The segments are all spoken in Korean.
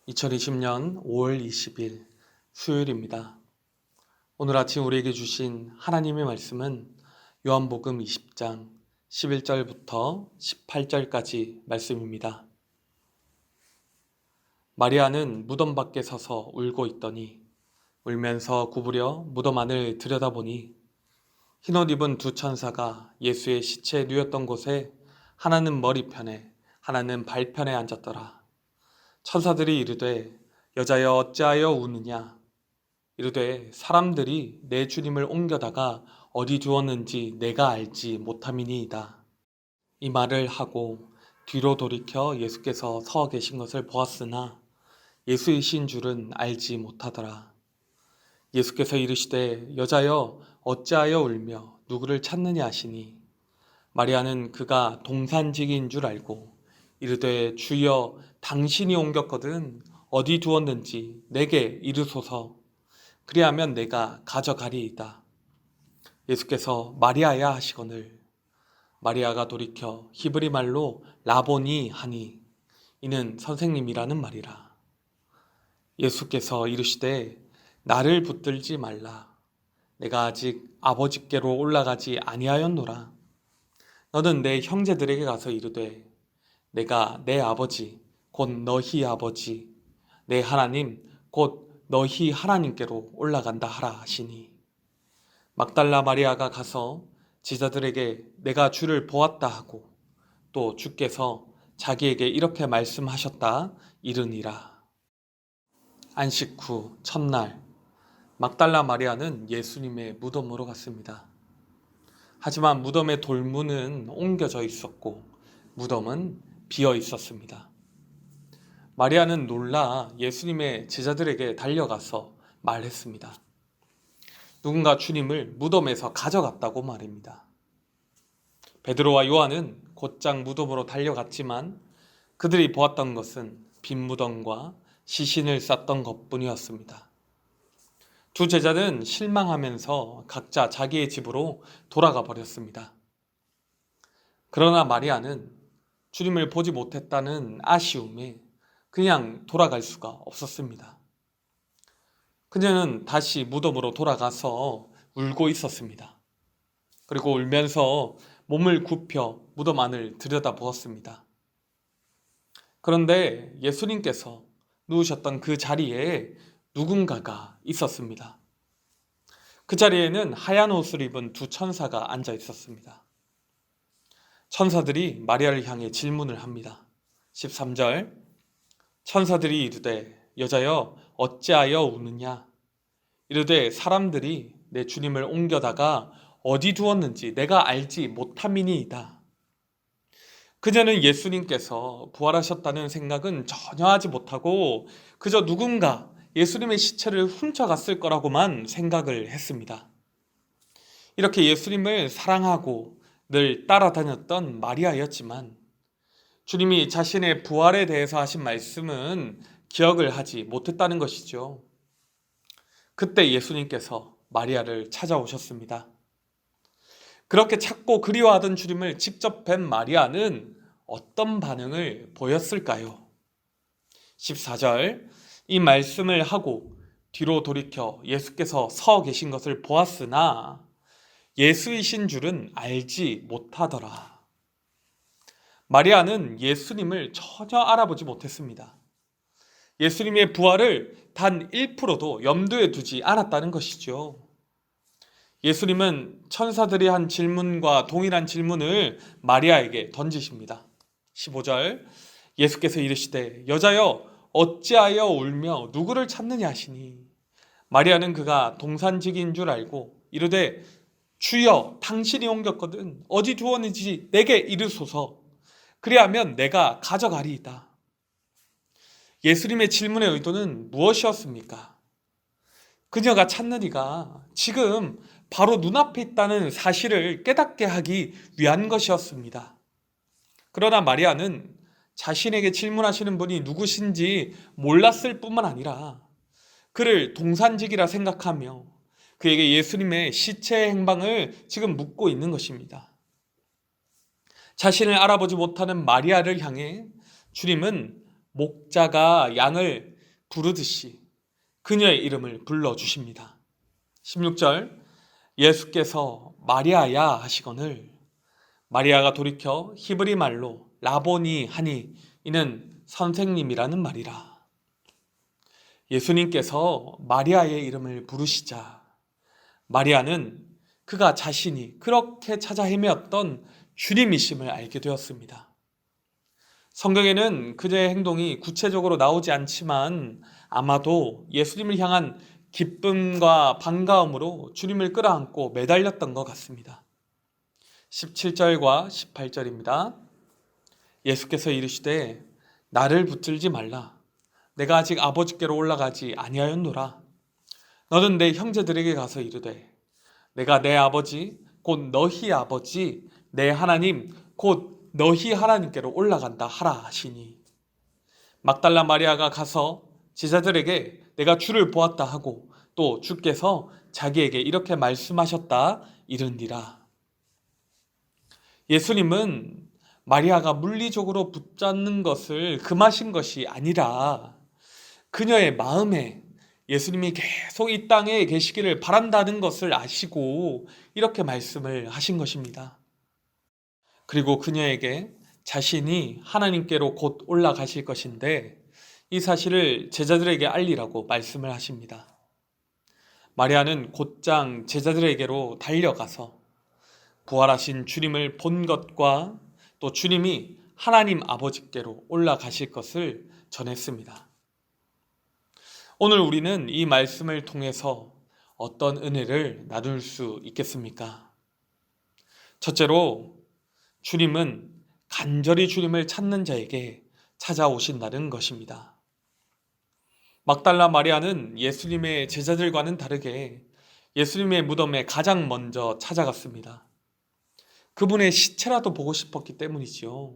2020년 5월 20일 수요일입니다. 오늘 아침 우리에게 주신 하나님의 말씀은 요한복음 20장 11절부터 18절까지 말씀입니다. 마리아는 무덤 밖에 서서 울고 있더니 울면서 구부려 무덤 안을 들여다보니 흰옷 입은 두 천사가 예수의 시체에 누웠던 곳에 하나는 머리편에 하나는 발편에 앉았더라. 천사들이 이르되 여자여 어찌하여 우느냐? 이르되 사람들이 내 주님을 옮겨다가 어디 두었는지 내가 알지 못함이니이다. 이 말을 하고 뒤로 돌이켜 예수께서 서 계신 것을 보았으나 예수이신 줄은 알지 못하더라. 예수께서 이르시되 여자여 어찌하여 울며 누구를 찾느냐 하시니 마리아는 그가 동산직인 줄 알고 이르되 주여 당신이 옮겼거든 어디 두었는지 내게 이르소서 그리하면 내가 가져가리이다. 예수께서 마리아야 하시거늘 마리아가 돌이켜 히브리 말로 라보니 하니 이는 선생님이라는 말이라. 예수께서 이르시되 나를 붙들지 말라. 내가 아직 아버지께로 올라가지 아니하였노라. 너는 내 형제들에게 가서 이르되 내가 내 아버지 곧 너희 아버지 내 하나님 곧 너희 하나님께로 올라간다 하라 하시니 막달라 마리아가 가서 제자들에게 내가 주를 보았다 하고 또 주께서 자기에게 이렇게 말씀하셨다 이르니라. 안식 후 첫날 막달라 마리아는 예수님의 무덤으로 갔습니다. 하지만 무덤의 돌문은 옮겨져 있었고 무덤은 비어 있었습니다. 마리아는 놀라 예수님의 제자들에게 달려가서 말했습니다. 누군가 주님을 무덤에서 가져갔다고 말입니다. 베드로와 요한은 곧장 무덤으로 달려갔지만 그들이 보았던 것은 빈 무덤과 시신을 쌌던 것뿐이었습니다. 두 제자는 실망하면서 각자 자기의 집으로 돌아가 버렸습니다. 그러나 마리아는 주님을 보지 못했다는 아쉬움에 그냥 돌아갈 수가 없었습니다. 그녀는 다시 무덤으로 돌아가서 울고 있었습니다. 그리고 울면서 몸을 굽혀 무덤 안을 들여다보았습니다. 그런데 예수님께서 누우셨던 그 자리에 누군가가 있었습니다. 그 자리에는 하얀 옷을 입은 두 천사가 앉아 있었습니다. 천사들이 마리아를 향해 질문을 합니다. 13절 천사들이 이르되 여자여 어찌하여 우느냐? 이르되 사람들이 내 주님을 옮겨다가 어디 두었는지 내가 알지 못함이니이다. 그녀는 예수님께서 부활하셨다는 생각은 전혀 하지 못하고 그저 누군가 예수님의 시체를 훔쳐갔을 거라고만 생각을 했습니다. 이렇게 예수님을 사랑하고 늘 따라다녔던 마리아였지만 주님이 자신의 부활에 대해서 하신 말씀은 기억을 하지 못했다는 것이죠. 그때 예수님께서 마리아를 찾아오셨습니다. 그렇게 찾고 그리워하던 주님을 직접 뵌 마리아는 어떤 반응을 보였을까요? 14절 이 말씀을 하고 뒤로 돌이켜 예수께서 서 계신 것을 보았으나 예수이신 줄은 알지 못하더라. 마리아는 예수님을 전혀 알아보지 못했습니다. 예수님의 부활을 단 1%도 염두에 두지 않았다는 것이죠. 예수님은 천사들이 한 질문과 동일한 질문을 마리아에게 던지십니다. 15절 예수께서 이르시되 여자여 어찌하여 울며 누구를 찾느냐 하시니 마리아는 그가 동산직인 줄 알고 이르되 주여 당신이 옮겼거든 어디 두었는지 내게 이르소서 그리하면 내가 가져가리이다. 예수님의 질문의 의도는 무엇이었습니까? 그녀가 찾는 이가 지금 바로 눈앞에 있다는 사실을 깨닫게 하기 위한 것이었습니다. 그러나 마리아는 자신에게 질문하시는 분이 누구신지 몰랐을 뿐만 아니라 그를 동산직이라 생각하며 그에게 예수님의 시체의 행방을 지금 묻고 있는 것입니다. 자신을 알아보지 못하는 마리아를 향해 주님은 목자가 양을 부르듯이 그녀의 이름을 불러주십니다. 16절, 예수께서 마리아야 하시거늘 마리아가 돌이켜 히브리 말로 라보니 하니 이는 선생님이라는 말이라. 예수님께서 마리아의 이름을 부르시자 마리아는 그가 자신이 그렇게 찾아 헤매었던 주님이심을 알게 되었습니다. 성경에는 그녀의 행동이 구체적으로 나오지 않지만 아마도 예수님을 향한 기쁨과 반가움으로 주님을 끌어안고 매달렸던 것 같습니다. 17절과 18절입니다. 예수께서 이르시되 나를 붙들지 말라. 내가 아직 아버지께로 올라가지 아니하였노라. 너는 내 형제들에게 가서 이르되 내가 내 아버지 곧 너희 아버지 내 하나님 곧 너희 하나님께로 올라간다 하라 하시니 막달라 마리아가 가서 제자들에게 내가 주를 보았다 하고 또 주께서 자기에게 이렇게 말씀하셨다 이르니라. 예수님은 마리아가 물리적으로 붙잡는 것을 금하신 것이 아니라 그녀의 마음에 예수님이 계속 이 땅에 계시기를 바란다는 것을 아시고 이렇게 말씀을 하신 것입니다. 그리고 그녀에게 자신이 하나님께로 곧 올라가실 것인데 이 사실을 제자들에게 알리라고 말씀을 하십니다. 마리아는 곧장 제자들에게로 달려가서 부활하신 주님을 본 것과 또 주님이 하나님 아버지께로 올라가실 것을 전했습니다. 오늘 우리는 이 말씀을 통해서 어떤 은혜를 나눌 수 있겠습니까? 첫째로 주님은 간절히 주님을 찾는 자에게 찾아오신다는 것입니다. 막달라 마리아는 예수님의 제자들과는 다르게 예수님의 무덤에 가장 먼저 찾아갔습니다. 그분의 시체라도 보고 싶었기 때문이지요.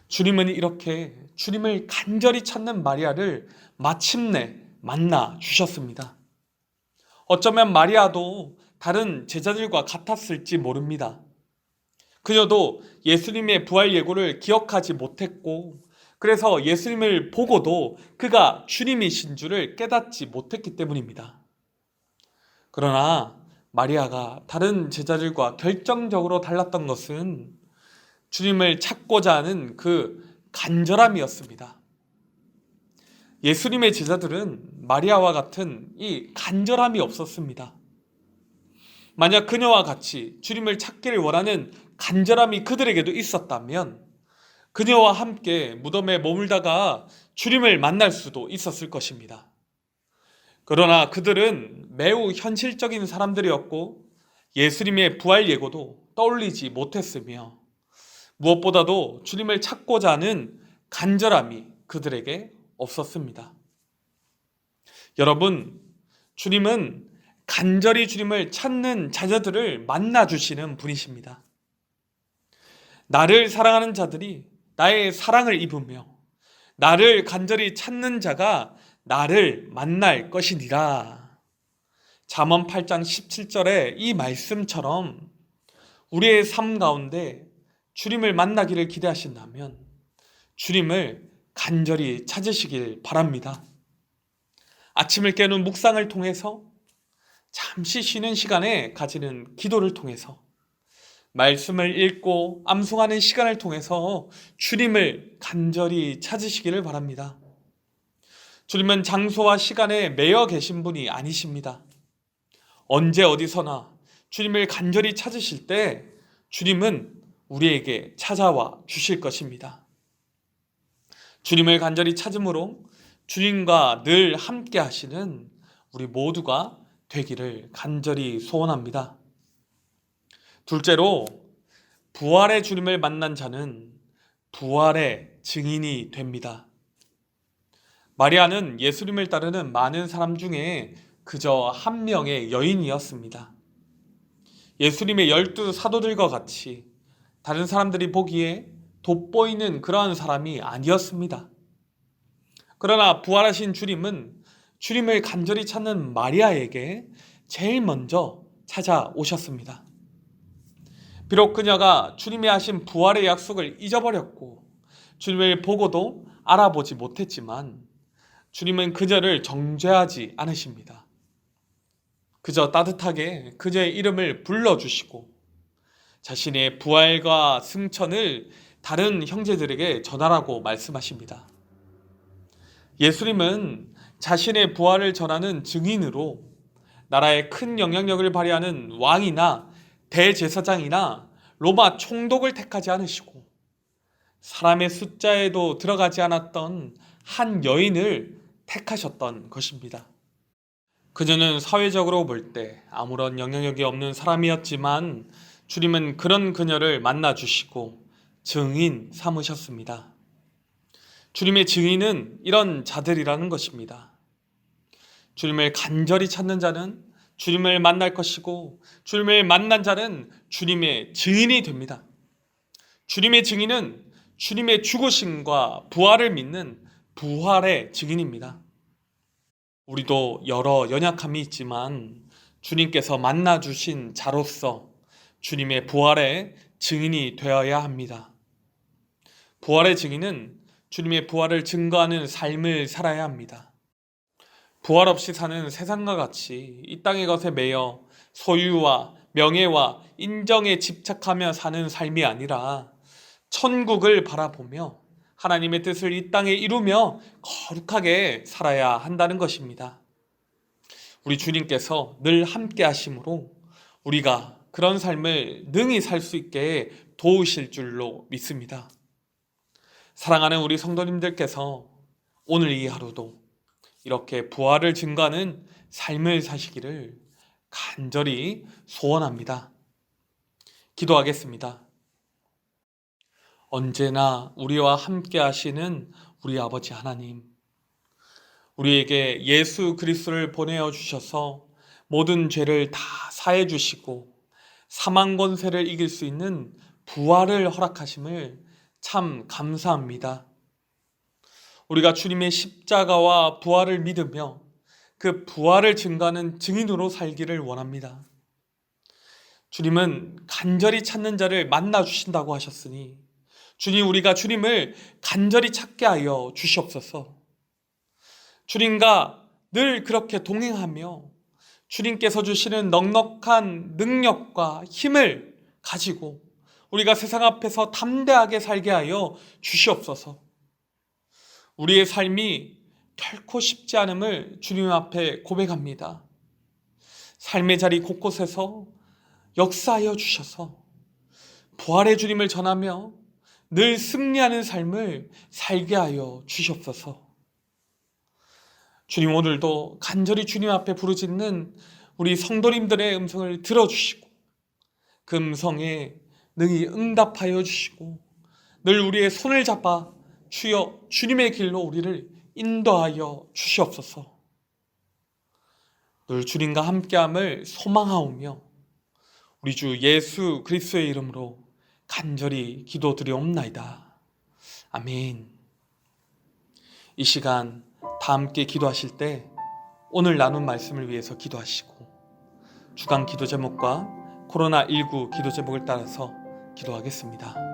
주님은 이렇게 주님을 간절히 찾는 마리아를 마침내 만나 주셨습니다. 어쩌면 마리아도 다른 제자들과 같았을지 모릅니다. 그녀도 예수님의 부활 예고를 기억하지 못했고 그래서 예수님을 보고도 그가 주님이신 줄을 깨닫지 못했기 때문입니다. 그러나 마리아가 다른 제자들과 결정적으로 달랐던 것은 주님을 찾고자 하는 그 간절함이었습니다. 예수님의 제자들은 마리아와 같은 이 간절함이 없었습니다. 만약 그녀와 같이 주님을 찾기를 원하는 간절함이 그들에게도 있었다면 그녀와 함께 무덤에 머물다가 주님을 만날 수도 있었을 것입니다. 그러나 그들은 매우 현실적인 사람들이었고 예수님의 부활 예고도 떠올리지 못했으며 무엇보다도 주님을 찾고자 하는 간절함이 그들에게 없었습니다. 여러분, 주님은 간절히 주님을 찾는 자녀들을 만나주시는 분이십니다. 나를 사랑하는 자들이 나의 사랑을 입으며 나를 간절히 찾는 자가 나를 만날 것이니라. 잠언 8장 17절의 이 말씀처럼 우리의 삶 가운데 주님을 만나기를 기대하신다면 주님을 간절히 찾으시길 바랍니다. 아침을 깨는 묵상을 통해서 잠시 쉬는 시간에 가지는 기도를 통해서 말씀을 읽고 암송하는 시간을 통해서 주님을 간절히 찾으시기를 바랍니다. 주님은 장소와 시간에 매여 계신 분이 아니십니다. 언제 어디서나 주님을 간절히 찾으실 때 주님은 우리에게 찾아와 주실 것입니다. 주님을 간절히 찾음으로 주님과 늘 함께 하시는 우리 모두가 되기를 간절히 소원합니다. 둘째로, 부활의 주님을 만난 자는 부활의 증인이 됩니다. 마리아는 예수님을 따르는 많은 사람 중에 그저 한 명의 여인이었습니다. 예수님의 12 사도들과 같이 다른 사람들이 보기에 돋보이는 그러한 사람이 아니었습니다. 그러나 부활하신 주님은 주님을 간절히 찾는 마리아에게 제일 먼저 찾아오셨습니다. 비록 그녀가 주님이 하신 부활의 약속을 잊어버렸고 주님을 보고도 알아보지 못했지만 주님은 그녀를 정죄하지 않으십니다. 그저 따뜻하게 그녀의 이름을 불러주시고 자신의 부활과 승천을 다른 형제들에게 전하라고 말씀하십니다. 예수님은 자신의 부활을 전하는 증인으로 나라에 큰 영향력을 발휘하는 왕이나 대제사장이나 로마 총독을 택하지 않으시고 사람의 숫자에도 들어가지 않았던 한 여인을 택하셨던 것입니다. 그녀는 사회적으로 볼 때 아무런 영향력이 없는 사람이었지만 주님은 그런 그녀를 만나주시고 증인 삼으셨습니다. 주님의 증인은 이런 자들이라는 것입니다. 주님을 간절히 찾는 자는 주님을 만날 것이고 주님을 만난 자는 주님의 증인이 됩니다. 주님의 증인은 주님의 죽으심과 부활을 믿는 부활의 증인입니다. 우리도 여러 연약함이 있지만 주님께서 만나주신 자로서 주님의 부활의 증인이 되어야 합니다. 부활의 증인은 주님의 부활을 증거하는 삶을 살아야 합니다. 부활 없이 사는 세상과 같이 이 땅의 것에 매여 소유와 명예와 인정에 집착하며 사는 삶이 아니라 천국을 바라보며 하나님의 뜻을 이 땅에 이루며 거룩하게 살아야 한다는 것입니다. 우리 주님께서 늘 함께 하심으로 우리가 그런 삶을 능히 살 수 있게 도우실 줄로 믿습니다. 사랑하는 우리 성도님들께서 오늘 이 하루도 이렇게 부활을 증거하는 삶을 사시기를 간절히 소원합니다. 기도하겠습니다. 언제나 우리와 함께 하시는 우리 아버지 하나님, 우리에게 예수 그리스도를 보내어 주셔서 모든 죄를 다 사해 주시고 사망 권세를 이길 수 있는 부활을 허락하심을 참 감사합니다. 우리가 주님의 십자가와 부활을 믿으며 그 부활을 증거하는 증인으로 살기를 원합니다. 주님은 간절히 찾는 자를 만나 주신다고 하셨으니 주님, 우리가 주님을 간절히 찾게 하여 주시옵소서. 주님과 늘 그렇게 동행하며 주님께서 주시는 넉넉한 능력과 힘을 가지고 우리가 세상 앞에서 담대하게 살게 하여 주시옵소서. 우리의 삶이 결코 쉽지 않음을 주님 앞에 고백합니다. 삶의 자리 곳곳에서 역사하여 주셔서 부활의 주님을 전하며 늘 승리하는 삶을 살게 하여 주시옵소서. 주님, 오늘도 간절히 주님 앞에 부르짖는 우리 성도님들의 음성을 들어주시고 그 음성에 능히 응답하여 주시고 늘 우리의 손을 잡아 주여 주님의 길로 우리를 인도하여 주시옵소서. 늘 주님과 함께함을 소망하오며 우리 주 예수 그리스도의 이름으로 간절히 기도드리옵나이다. 아멘. 이 시간 다 함께 기도하실 때 오늘 나눈 말씀을 위해서 기도하시고 주간 기도 제목과 코로나19 기도 제목을 따라서 기도하겠습니다.